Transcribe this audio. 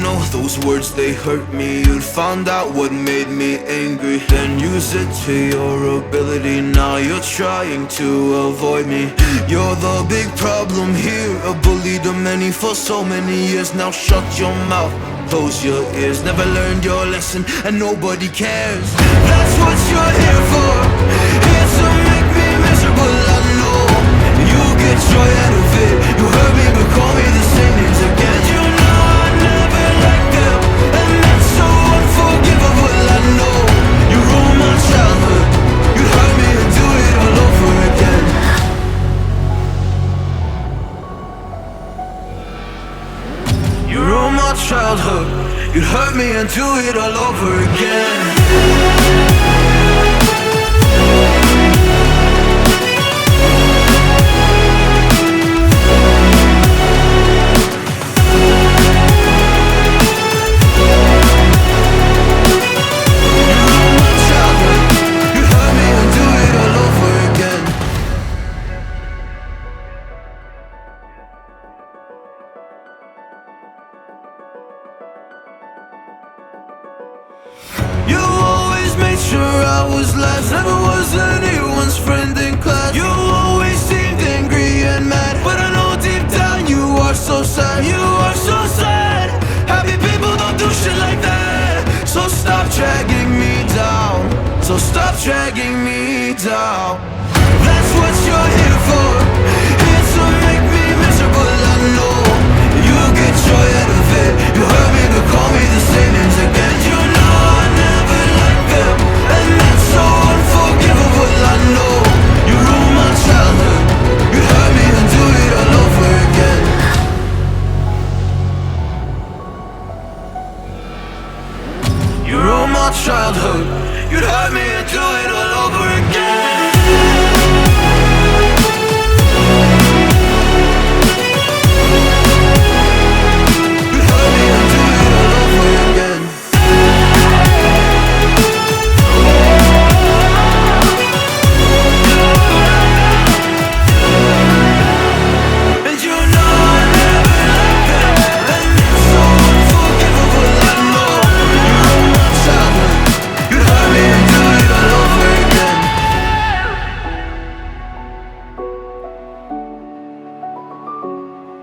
know those words, they hurt me. You'd found out what made me angry, then use it to your ability. Now you're trying to avoid me. You're the big problem here, a bully to many for so many years. Now shut your mouth, close your ears. Never learned your lesson and nobody cares. That's what you're here for, here to make me miserable. I know you get joy out of it. You hurt me but call me the same names again. You know I never liked them, and that's so unforgivable. I know you ruined my childhood. You hurt me and do it all over again. You ruined my childhood. You'd hurt me and do it all over again. You always made sure I was last, never was anyone's friend in class. You always seemed angry and mad, but I know deep down you are so sad. You are so sad. Happy people don't do shit like that. So stop dragging me down, so stop dragging me down. That's what you're here for, here to make me miserable. I know you get joy out of it. You hurt me but call me the same names again. You know I never liked them, and that's so unforgivable. I know you ruined my childhood. You hurt me and do it all over again. You ruined my childhood. You'd hurt me and do it all over again.